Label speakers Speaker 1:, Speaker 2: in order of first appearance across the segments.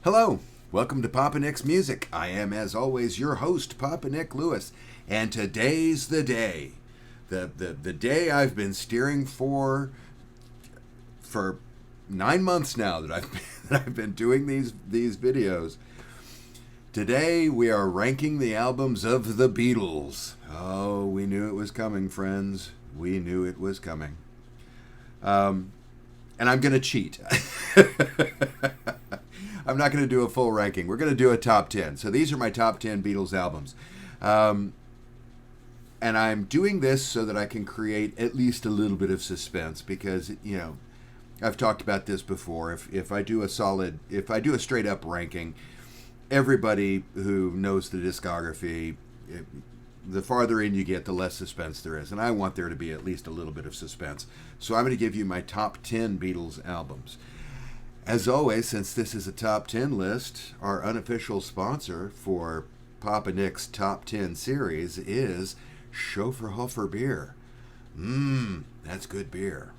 Speaker 1: Hello, welcome to Papa Nick's Music. I am, as always, your host, Papa Nick Lewis, and today's the day. The day I've been steering for 9 months now that I've been doing these videos. Today we are ranking the albums of the Beatles. Oh, we knew it was coming, friends. We knew it was coming. And I'm going to cheat. I'm not going to do a full ranking. We're going to do a top 10. So these are my top 10 Beatles albums. And I'm doing this so that I can create at least a little bit of suspense because, I've talked about this before. If I do a straight up ranking, everybody who knows the discography, the farther in you get, the less suspense there is. And I want there to be at least a little bit of suspense. So I'm going to give you my top 10 Beatles albums. As always, since this is a top 10 list, our unofficial sponsor for Papa Nick's Top 10 series is Schoefferhofer beer. That's good beer.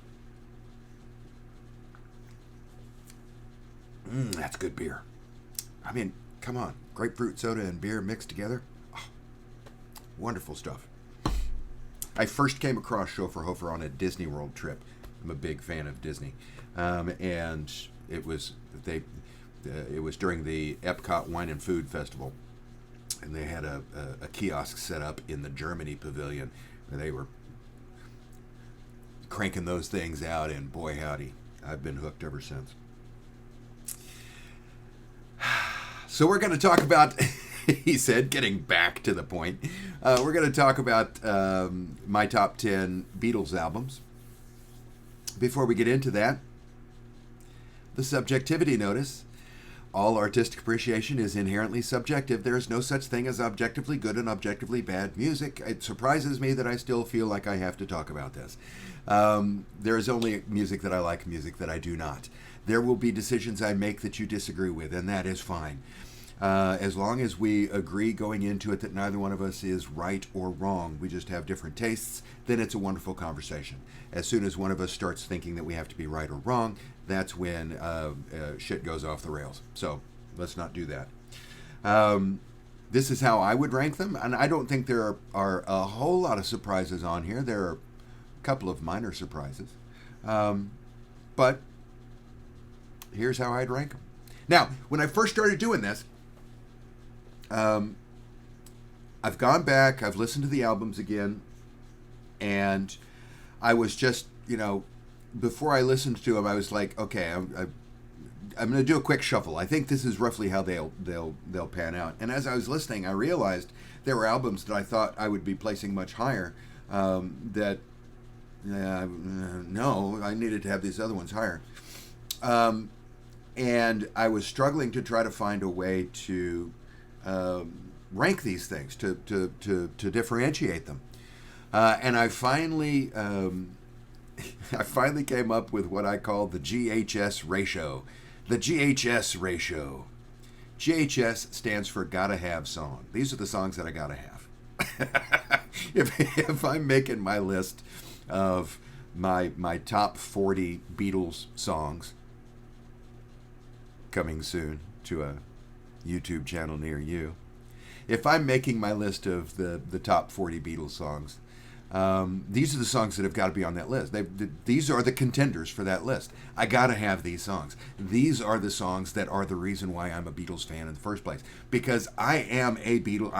Speaker 1: That's good beer. I mean, come on. Grapefruit soda and beer mixed together. Oh, wonderful stuff. I first came across Schoefferhofer on a Disney World trip. I'm a big fan of Disney. And it was during the Epcot Wine and Food Festival. And they had a kiosk set up in the Germany pavilion where they were cranking those things out, and boy howdy, I've been hooked ever since. So we're going to talk about, he said, getting back to the point, we're going to talk about my top 10 Beatles albums. Before we get into that, the subjectivity notice. All artistic appreciation is inherently subjective. There is no such thing as objectively good and objectively bad music. It surprises me that I still feel like I have to talk about this. There is only music that I like, music that I do not. There will be decisions I make that you disagree with, and that is fine. As long as we agree going into it that neither one of us is right or wrong, we just have different tastes, then it's a wonderful conversation. As soon as one of us starts thinking that we have to be right or wrong, that's when shit goes off the rails. So let's not do that. This is how I would rank them, and I don't think there are a whole lot of surprises on here. There are a couple of minor surprises. But here's how I'd rank them. Now, when I first started doing this, I've gone back, I've listened to the albums again, and I was just, before I listened to them, I was like, okay, I'm going to do a quick shuffle. I think this is roughly how they'll pan out. And as I was listening, I realized there were albums that I thought I would be placing much higher. No, I needed to have these other ones higher. And I was struggling to try to find a way to rank these things, to differentiate them. And I finally came up with what I call the GHS ratio. The GHS ratio. GHS stands for Gotta Have Song. These are the songs that I gotta have. If I'm making my list of my top 40 Beatles songs, coming soon to a YouTube channel near you. If I'm making my list of the top 40 Beatles songs, these are the songs that have got to be on that list. These are the contenders for that list. I got to have these songs. These are the songs that are the reason why I'm a Beatles fan in the first place. Because I am a Beatle.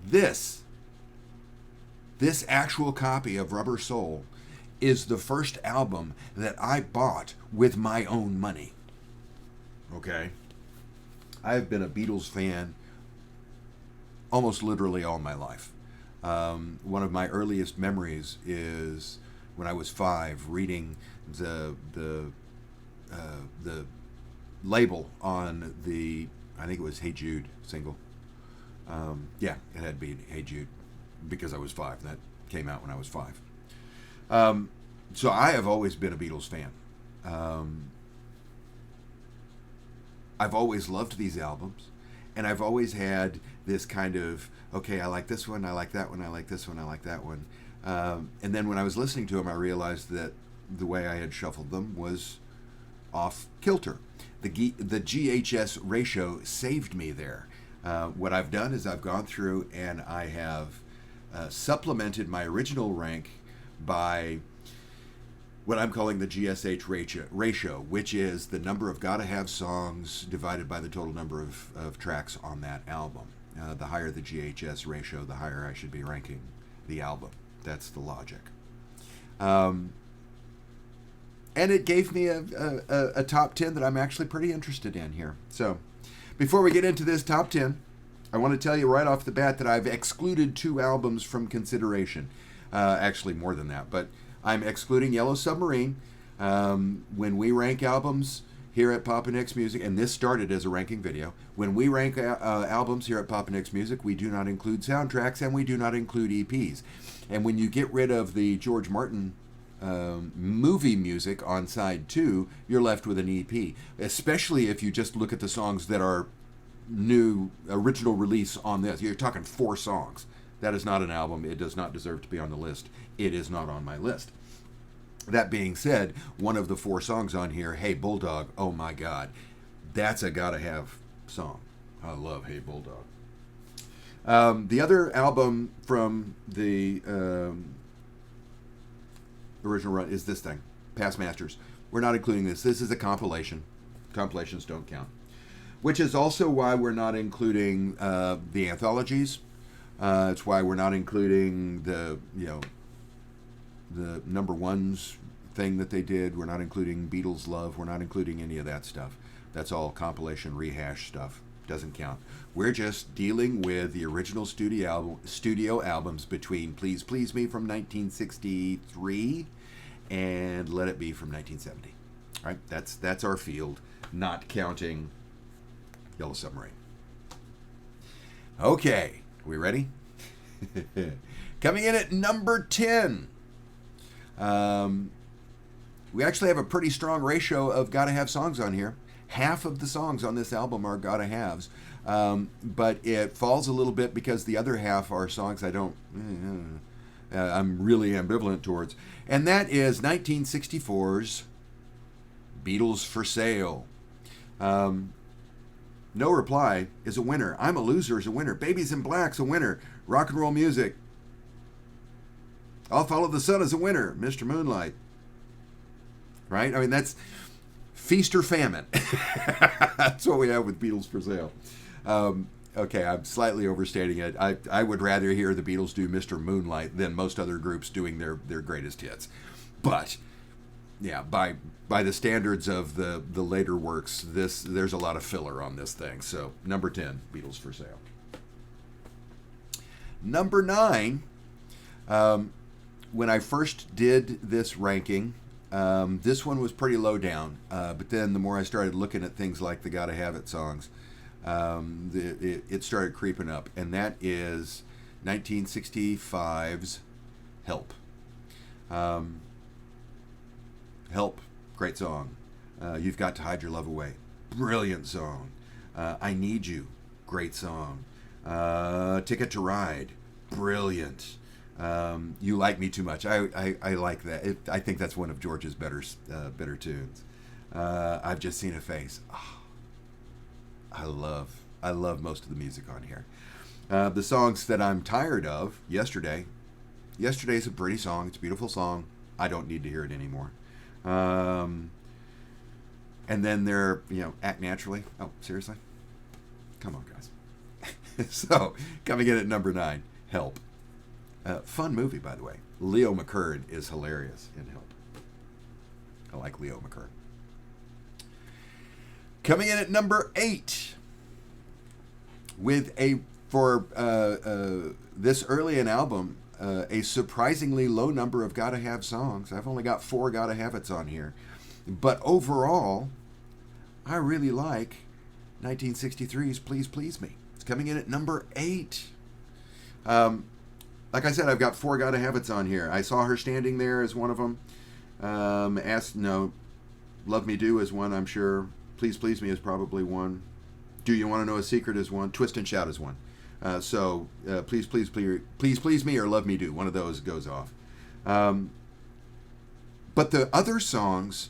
Speaker 1: This actual copy of Rubber Soul is the first album that I bought with my own money. Okay? I've been a Beatles fan almost literally all my life. One of my earliest memories is when I was 5, reading the label on the, I think it was Hey Jude single. Yeah, it had to be Hey Jude because I was 5. That came out when I was 5. So I have always been a Beatles fan. I've always loved these albums, and I've always had this kind of, okay, I like this one, I like that one, I like this one, I like that one. And then when I was listening to them, I realized that the way I had shuffled them was off kilter. The GHS ratio saved me there. What I've done is I've gone through and I have supplemented my original rank by what I'm calling the GSH ratio, which is the number of gotta have songs divided by the total number of tracks on that album. The higher the GHS ratio, the higher I should be ranking the album. That's the logic. And it gave me a top 10 that I'm actually pretty interested in here. So before we get into this top 10, I want to tell you right off the bat that I've excluded 2 albums from consideration. Actually, more than that, but I'm excluding Yellow Submarine. When we rank albums here at Papa Nick's Music, and this started as a ranking video, when we rank albums here at Papa Nick's Music, we do not include soundtracks and we do not include EPs. And when you get rid of the George Martin movie music on side 2, you're left with an EP, especially if you just look at the songs that are new original release on this. You're talking 4 songs. That is not an album. It does not deserve to be on the list. It is not on my list. That being said, one of the 4 songs on here, Hey Bulldog, oh my God, that's a gotta have song. I love Hey Bulldog. The other album from the original run is this thing, Past Masters. We're not including this. This is a compilation. Compilations don't count. Which is also why we're not including the anthologies. It's why we're not including the number ones thing that they did. We're not including Beatles Love. We're not including any of that stuff. That's all compilation rehash stuff. Doesn't count. We're just dealing with the original studio albums between Please Please Me from 1963 and Let It Be from 1970. All right, that's our field, not counting Yellow Submarine. Okay, we ready? Coming in at number 10. We actually have a pretty strong ratio of gotta have songs on here. Half of the songs on this album are gotta haves, but it falls a little bit because the other half are songs I'm really ambivalent towards, and that is 1964's Beatles for Sale. No Reply is a winner. I'm a Loser is a winner. Babies in Black's a winner. Rock and Roll Music. I'll Follow the Sun is a winner. Mr. Moonlight. Right? I mean, that's feast or famine. That's what we have with Beatles for Sale. Okay, I'm slightly overstating it. I would rather hear the Beatles do Mr. Moonlight than most other groups doing their greatest hits. But yeah, by the standards of the later works, there's a lot of filler on this thing. So number 10, Beatles for Sale. Number 9, when I first did this ranking, this one was pretty low down. But then the more I started looking at things like the Gotta Have It songs, it started creeping up. And that is 1965's Help. Help, great song. You've Got to Hide Your Love Away, brilliant song. I Need You, great song. Ticket to Ride, brilliant. You Like Me Too Much, I like that. I think that's one of George's better tunes. I've Just Seen a Face. Oh, I love most of the music on here. The songs that I'm tired of, Yesterday's a pretty song. It's a beautiful song. I don't need to hear it anymore. And then they're, Act Naturally. Oh, seriously? Come on, guys. So, coming in at number 9, Help. Fun movie, by the way. Leo McCurd is hilarious in Help. I like Leo McCurd. Coming in at number 8, with this early an album, a surprisingly low number of gotta have songs. I've only got 4 gotta have it's on here, but overall, I really like 1963's Please Please Me. It's coming in at number 8. Like I said, I've got 4 gotta have it's on here. I Saw Her Standing There is one of them. Love Me Do is one, I'm sure. Please Please Me is probably one. Do You Want to Know a Secret is one. Twist and Shout is one. Please Please Me or Love Me Do. One of those goes off. But the other songs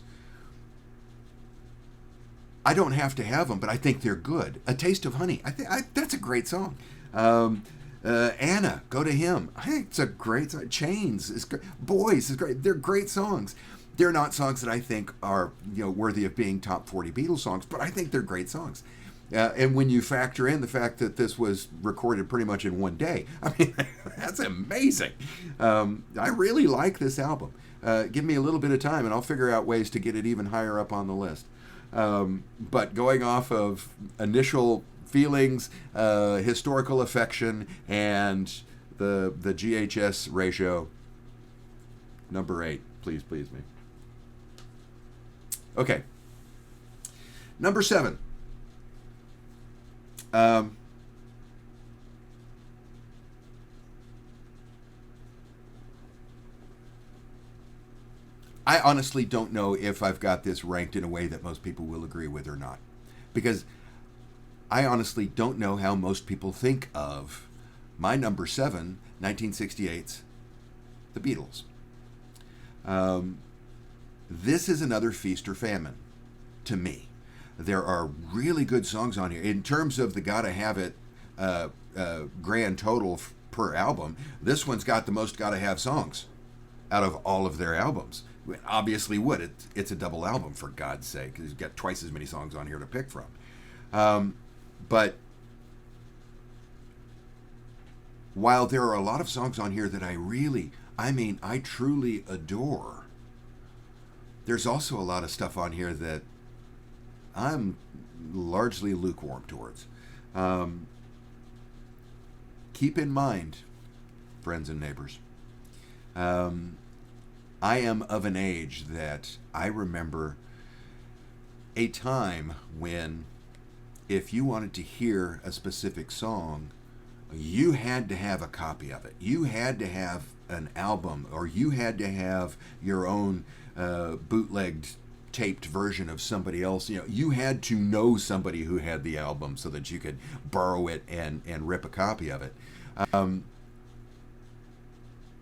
Speaker 1: I don't have to have them, but I think they're good. A Taste of Honey, that's a great song. Anna, Go to Him. I think it's a great song. Chains is great. Boys is great. They're great songs. They're not songs that I think are worthy of being top 40 Beatles songs, but I think they're great songs. And when you factor in the fact that this was recorded pretty much in one day, I mean, that's amazing. I really like this album. Give me a little bit of time and I'll figure out ways to get it even higher up on the list. But going off of initial feelings, historical affection, and the GHS ratio, number 8. Please please me. Okay. Number 7. I honestly don't know if I've got this ranked in a way that most people will agree with or not. Because I honestly don't know how most people think of my number 7, 1968's The Beatles. This is another feast or famine to me. There are really good songs on here. In terms of the gotta have it grand total per album, this one's got the most gotta have songs out of all of their albums. It obviously would. It's a double album, for God's sake. You've got twice as many songs on here to pick from. But while there are a lot of songs on here that I truly adore, there's also a lot of stuff on here that I'm largely lukewarm towards. Keep in mind, friends and neighbors, I am of an age that I remember a time when if you wanted to hear a specific song, you had to have a copy of it. You had to have an album, or you had to have your own bootlegged taped version of somebody else. You had to know somebody who had the album so that you could borrow it and rip a copy of it.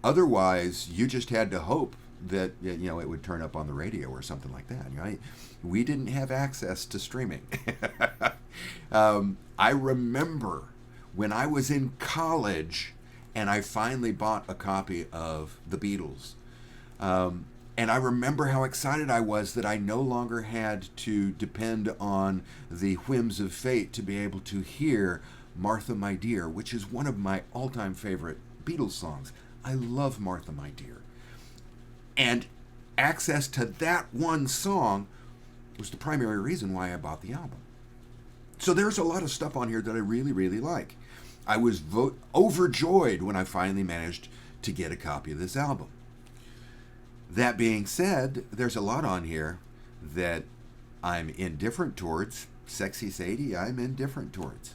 Speaker 1: Otherwise, you just had to hope that it would turn up on the radio or something like that. Right? We didn't have access to streaming. I remember when I was in college and I finally bought a copy of The Beatles. And I remember how excited I was that I no longer had to depend on the whims of fate to be able to hear Martha, My Dear, which is one of my all-time favorite Beatles songs. I love Martha, My Dear. And access to that one song was the primary reason why I bought the album. So there's a lot of stuff on here that I really, really like. I was overjoyed when I finally managed to get a copy of this album. That being said, there's a lot on here that I'm indifferent towards. Sexy Sadie, I'm indifferent towards.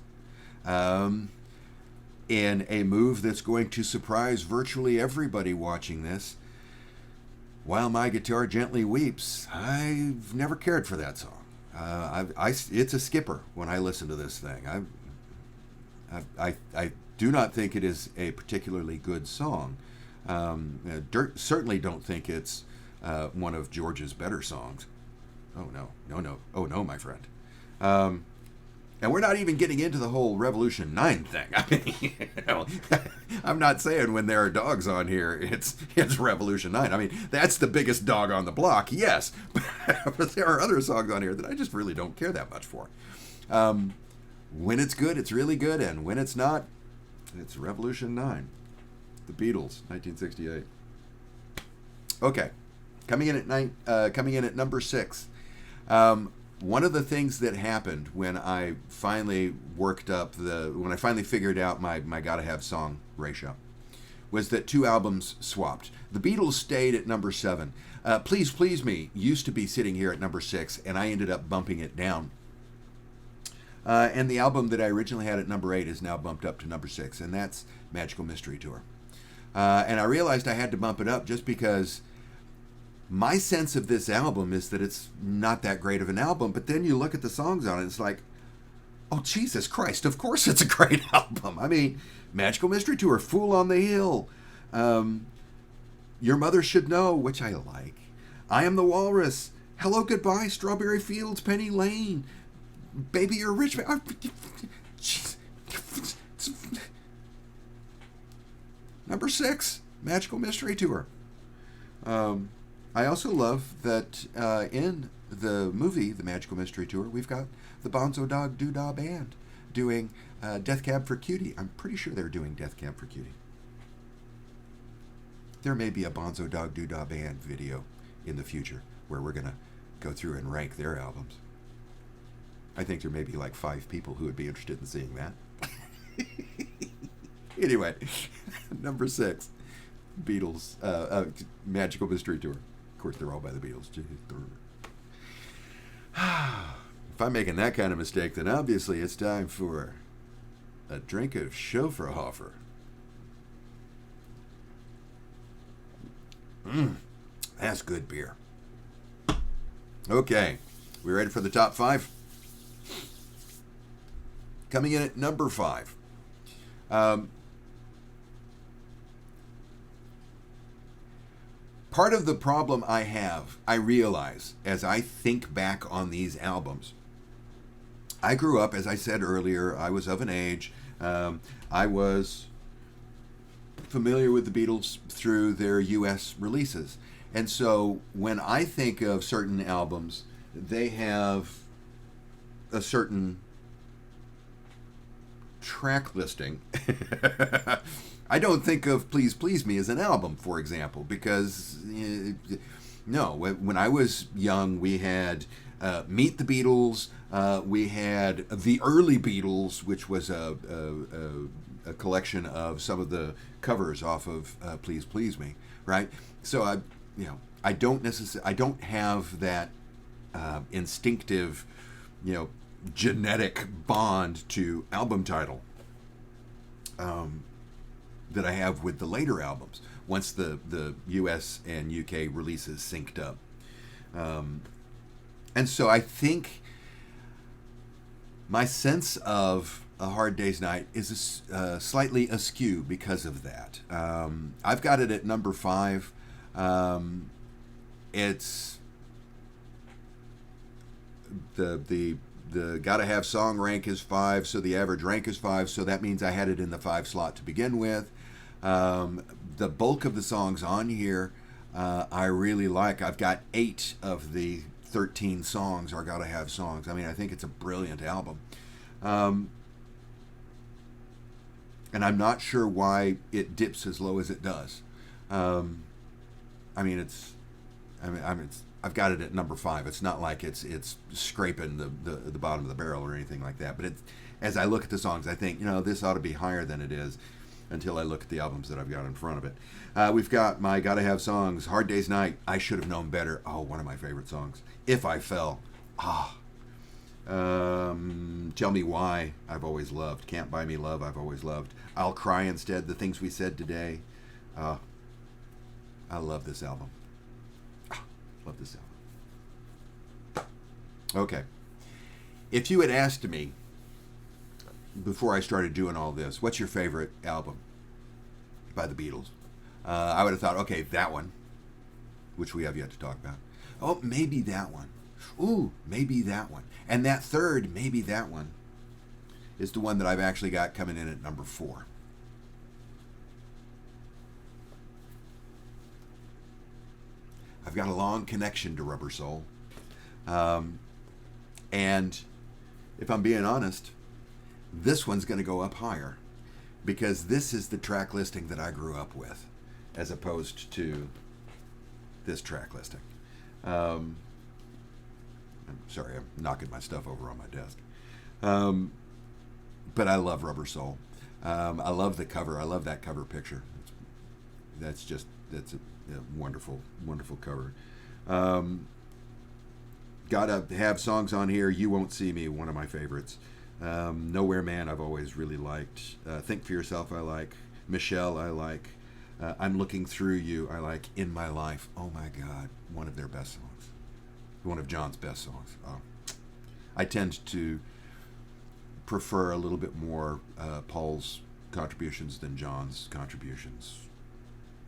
Speaker 1: In a move that's going to surprise virtually everybody watching this, While My Guitar Gently Weeps, I've never cared for that song. It's a skipper when I listen to this thing. I do not think it is a particularly good song. Certainly don't think it's one of George's better songs. Oh no, my friend. And we're not even getting into the whole Revolution 9 thing. I mean, I'm not saying when there are dogs on here, it's Revolution 9. I mean, that's the biggest dog on the block, yes. But there are other songs on here that I just really don't care that much for. When it's good, it's really good. And when it's not, it's Revolution 9. The Beatles, 1968. Okay. Coming in at number 6. One of the things that happened when I finally figured out my gotta have song ratio was that 2 albums swapped. The Beatles stayed at number 7. Please Please Me used to be sitting here at number 6, and I ended up bumping it down. And the album that I originally had at number 8 is now bumped up to number 6, and that's Magical Mystery Tour. And I realized I had to bump it up just because my sense of this album is that it's not that great of an album, but then you look at the songs on it, it's like, oh, Jesus Christ, of course it's a great album. I mean, Magical Mystery Tour, Fool on the Hill, Your Mother Should Know, which I like, I Am the Walrus, Hello Goodbye, Strawberry Fields, Penny Lane, Baby, you're a rich man. Jeez. Number 6, Magical Mystery Tour. I also love that in the movie, The Magical Mystery Tour, we've got the Bonzo Dog Doodah Band doing Death Cab for Cutie. I'm pretty sure they're doing Death Cab for Cutie. There may be a Bonzo Dog Doodah Band video in the future where we're going to go through and rank their albums. I think there may be like 5 people who would be interested in seeing that. Anyway, number 6, Beatles, Magical Mystery Tour. Of course, they're all by the Beatles. If I'm making that kind of mistake, then obviously it's time for a drink of Schofferhofer. That's good beer. Okay, we ready for the top 5? Coming in at number 5. Part of the problem I realize, as I think back on these albums, I grew up, as I said earlier, I was of an age. I was familiar with the Beatles through their U.S. releases. And so when I think of certain albums, they have a certain track listing. I don't think of Please Please Me as an album, for example, because no, when I was young, we had Meet the Beatles, we had the early Beatles, which was a collection of some of the covers off of Please Please Me, right? So I don't have that instinctive, genetic bond to album title that I have with the later albums once the US and UK releases synced up. And so I think my sense of A Hard Day's Night is slightly askew because of that. I've got it at number 5. It's the gotta have song rank is 5, so the average rank is 5, so that means I had it in the 5 slot to begin with. The bulk of the songs on here I really like. I've got 8 of the 13 songs are gotta have songs. I mean, I think it's a brilliant album. And I'm not sure why it dips as low as it does. I've got it at number 5. It's not like it's scraping the bottom of the barrel or anything like that. But as I look at the songs, I think this ought to be higher than it is until I look at the albums that I've got in front of it. We've got my Gotta Have songs. Hard Day's Night. I Should Have Known Better. Oh, one of my favorite songs. If I Fell. Tell Me Why. I've always loved. Can't Buy Me Love. I've always loved. I'll Cry Instead. The Things We Said Today. I love this album. Love this album. Okay. If you had asked me before I started doing all this, what's your favorite album by the Beatles? I would have thought, okay, that one, which we have yet to talk about. Oh, maybe that one. Ooh, maybe that one. And that third, maybe that one, is the one that I've actually got coming in at number 4. I've got a long connection to Rubber Soul. And if I'm being honest, this one's going to go up higher because this is the track listing that I grew up with as opposed to this track listing. I'm sorry, I'm knocking my stuff over on my desk. But I love Rubber Soul. I love the cover. I love that cover picture. That's a wonderful, wonderful cover. Gotta Have songs on here. You Won't See Me, one of my favorites. Nowhere Man, I've always really liked. Think for Yourself, I like. Michelle, I like. I'm Looking Through You, I like. In My Life, oh my God, one of their best songs. One of John's best songs. I tend to prefer a little bit more Paul's contributions than John's contributions.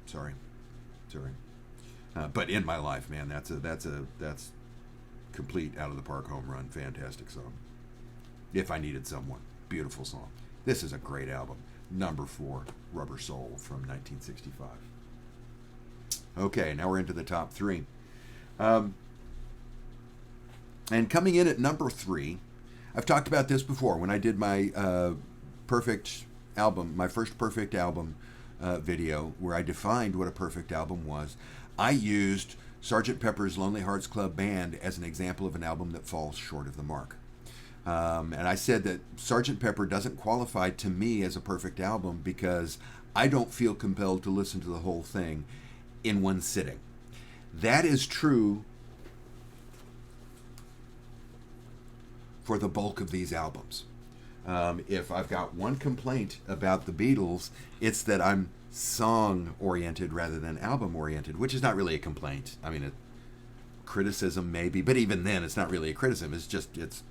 Speaker 1: Sorry. But In My Life, man, that's complete out of the park home run. Fantastic song. If I Needed Someone. Beautiful song. This is a great album. Number 4, Rubber Soul from 1965. Okay, now we're into the top 3. And coming in at number 3, I've talked about this before when I did my perfect album, my first perfect album video, where I defined what a perfect album was. I used Sgt. Pepper's Lonely Hearts Club Band as an example of an album that falls short of the mark. And I said that Sgt. Pepper doesn't qualify to me as a perfect album because I don't feel compelled to listen to the whole thing in one sitting. That is true for the bulk of these albums. If I've got one complaint about the Beatles, it's that I'm song-oriented rather than album-oriented, which is not really a complaint. I mean, a criticism maybe, but even then, it's not really a criticism. It's just, it's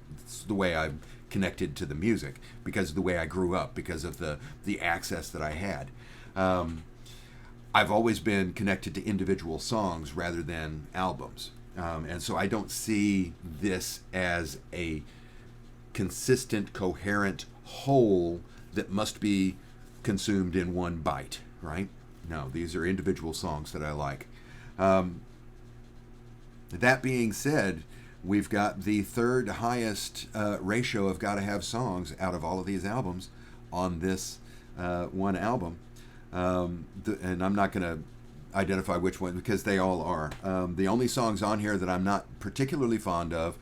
Speaker 1: the way I'm connected to the music, because of the way I grew up, because of the access that I had. I've always been connected to individual songs rather than albums. And so I don't see this as a consistent, coherent whole that must be consumed in one bite, right? No, these are individual songs that I like. That being said, we've got the third highest ratio of Gotta Have songs out of all of these albums on this one album. And I'm not going to identify which one because they all are. The only songs on here that I'm not particularly fond of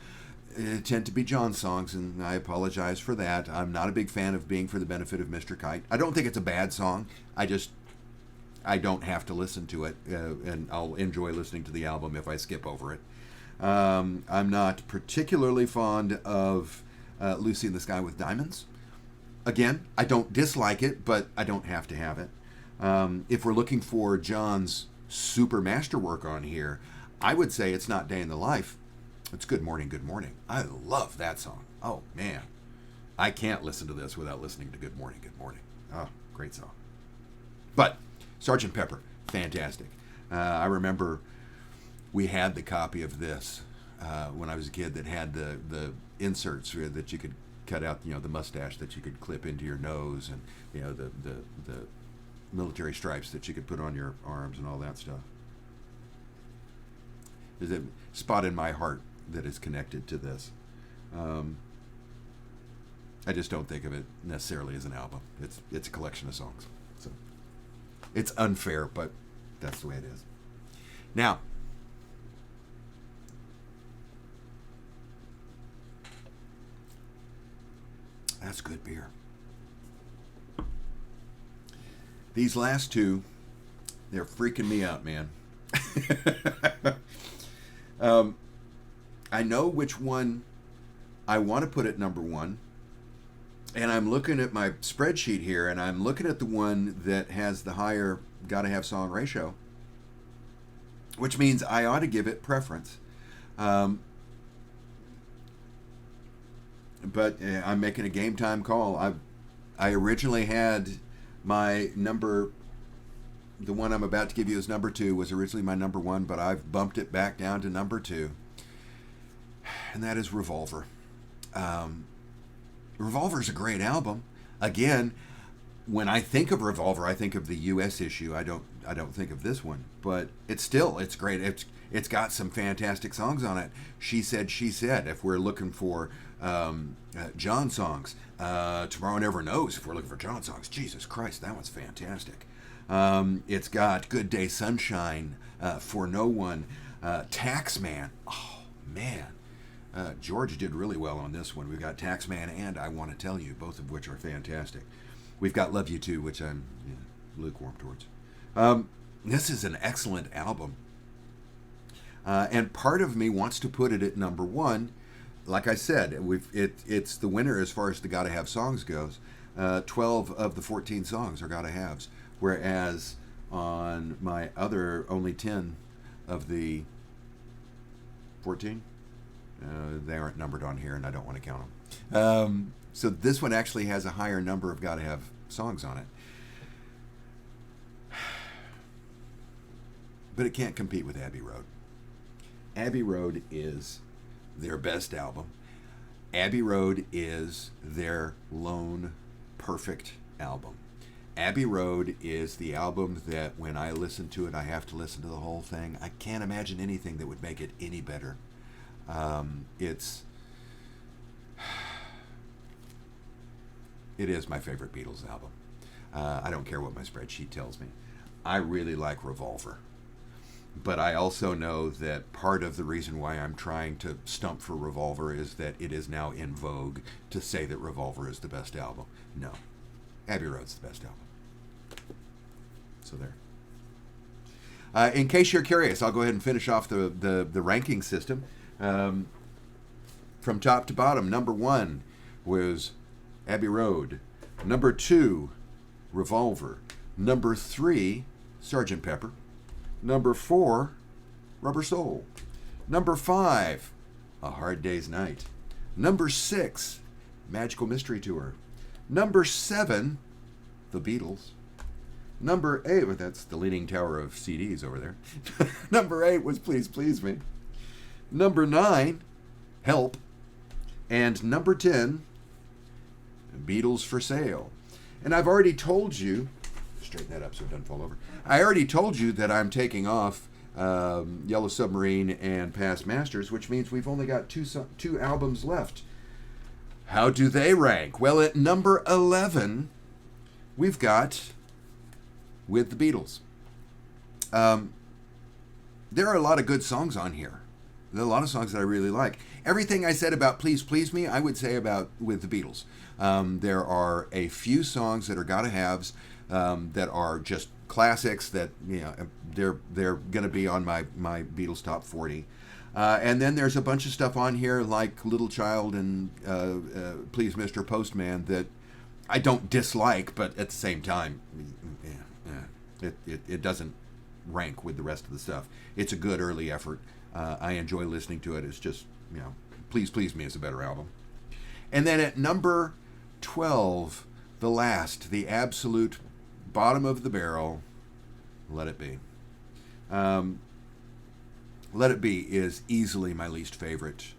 Speaker 1: tend to be John songs, and I apologize for that. I'm not a big fan of Being for the Benefit of Mr. Kite. I don't think it's a bad song. I don't have to listen to it, and I'll enjoy listening to the album if I skip over it. I'm not particularly fond of Lucy in the Sky with Diamonds. Again, I don't dislike it, but I don't have to have it. If we're looking for John's super masterwork on here, I would say it's not Day in the Life. It's Good Morning, Good Morning. I love that song. Oh, man. I can't listen to this without listening to Good Morning, Good Morning. Oh, great song. But Sgt. Pepper, fantastic. I remember we had the copy of this when I was a kid that had the inserts that you could cut out, the mustache that you could clip into your nose, and the military stripes that you could put on your arms and all that stuff. There's a spot in my heart that is connected to this. I just don't think of it necessarily as an album. It's a collection of songs. So it's unfair, but that's the way it is. Now, that's good beer. These last two, they're freaking me out, man. I know which one I want to put at number 1. And I'm looking at my spreadsheet here, and I'm looking at the one that has the higher Gotta Have song ratio, which means I ought to give it preference. But I'm making a game time call. I originally had my number, the one I'm about to give you as number 2, was originally my number 1, but I've bumped it back down to number 2. And that is Revolver. Revolver's a great album. Again, when I think of Revolver, I think of the U.S. issue. I don't think of this one, but it's great. It's got some fantastic songs on it. She Said, She Said. If we're looking for John songs, Tomorrow Never Knows. If we're looking for John songs, Jesus Christ, that one's fantastic. It's got Good Day Sunshine, For No One, Taxman. Oh man. George did really well on this one. We've got Taxman and I Want to Tell You, both of which are fantastic. We've got Love You Too, which I'm lukewarm towards. This is an excellent album. And part of me wants to put it at number 1. Like I said, it's the winner as far as the Gotta Have songs goes. 12 of the 14 songs are Gotta Haves, whereas on my other, only 10 of the 14, they aren't numbered on here, and I don't want to count them. So this one actually has a higher number of Gotta Have songs on it. But it can't compete with Abbey Road. Abbey Road is their best album. Abbey Road is their lone perfect album. Abbey Road is the album that when I listen to it, I have to listen to the whole thing. I can't imagine anything that would make it any better. It is my favorite Beatles album. I don't care what my spreadsheet tells me. I really like Revolver. But I also know that part of the reason why I'm trying to stump for Revolver is that it is now in vogue to say that Revolver is the best album. No. Abbey Road's the best album. So there. In case you're curious, I'll go ahead and finish off the ranking system. From top to bottom, number 1 was Abbey Road. Number 2, Revolver. Number 3, Sgt. Pepper. Number 4, Rubber Soul. Number 5, A Hard Day's Night. Number 6, Magical Mystery Tour. Number 7, The Beatles. Number 8, well, that's the Leaning Tower of CDs over there. Number 8 was Please Please Me. Number 9, Help. And number 10, Beatles for Sale. And I've already told you, straighten that up so it doesn't fall over. I already told you that I'm taking off Yellow Submarine and Past Masters, which means we've only got two albums left. How do they rank? Well, at number 11, we've got With the Beatles. There are a lot of good songs on here. There are a lot of songs that I really like. Everything I said about Please Please Me, I would say about With the Beatles. There are a few songs that are gotta-haves that are just classics that, you know, they're going to be on my Beatles Top 40. And then there's a bunch of stuff on here like Little Child and Please Mr. Postman that I don't dislike, but at the same time, it doesn't rank with the rest of the stuff. It's a good early effort. I enjoy listening to it. It's just, you know, Please Please Me is a better album. And then at number 12, the absolute bottom of the barrel, Let It Be. Let It Be is easily my least favorite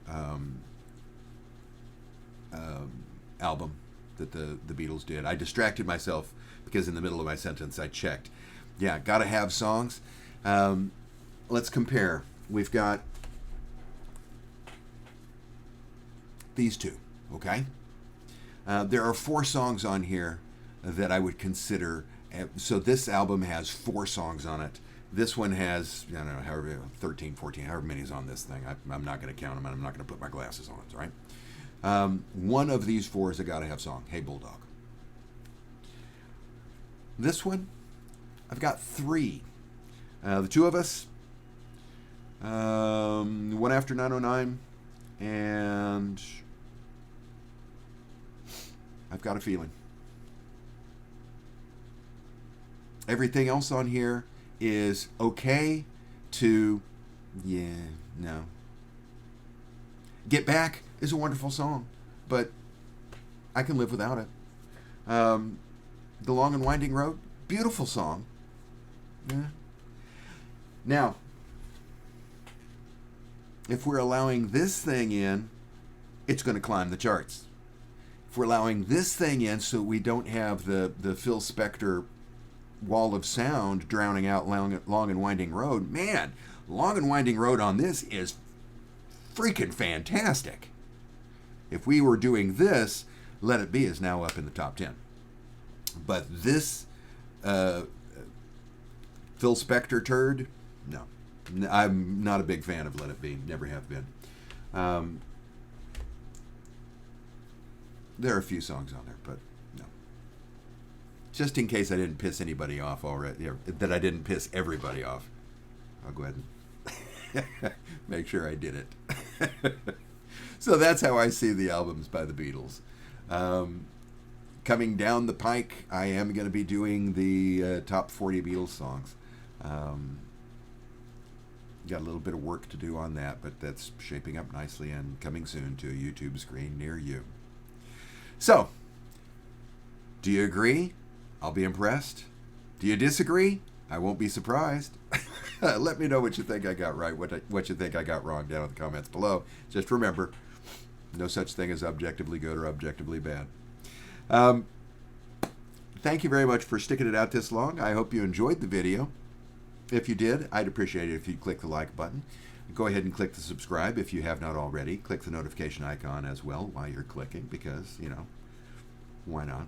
Speaker 1: album that the Beatles did. I distracted myself because in the middle of my sentence I checked. Yeah, gotta have songs. Let's compare. We've got these two, okay? There are 4 songs on here that I would consider. So this album has 4 songs on it. This one has, I don't know, however, 13, 14, however many is on this thing. I'm not going to count them, and I'm not going to put my glasses on, right? One of these 4 is a gotta-have song, Hey Bulldog. This one, I've got 3. The Two of Us, One After 909, and I've Got a Feeling. Everything else on here is okay to, yeah, no. Get Back is a wonderful song, but I can live without it. The Long and Winding Road, beautiful song. Yeah. Now, if we're allowing this thing in, it's going to climb the charts. If we're allowing this thing in so we don't have the Phil Spector wall of sound drowning out Long and Winding Road, man, Long and Winding Road on this is freaking fantastic. If we were doing this, Let It Be is now up in the top 10. But this Phil Spector turd, no. I'm not a big fan of Let It Be, never have been. There are a few songs on there, but no. Just in case I didn't piss anybody off already, that I didn't piss everybody off, I'll go ahead and make sure I did it. So that's how I see the albums by the Beatles. Coming down the pike, I am going to be doing the top 40 Beatles songs. Got a little bit of work to do on that, but that's shaping up nicely and coming soon to a YouTube screen near you. So, do you agree? I'll be impressed. Do you disagree? I won't be surprised. Let me know what you think I got right, what you think I got wrong down in the comments below. Just remember, No such thing as objectively good or objectively bad. Um, Thank you very much for sticking it out this long. I hope you enjoyed the video. If you did, I'd appreciate it if you'd click the like button. Go ahead and click the subscribe if you have not already. Click the notification icon as well while you're clicking, because, you know, why not?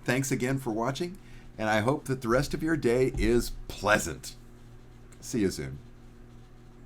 Speaker 1: Thanks again for watching, and I hope that the rest of your day is pleasant. See you soon.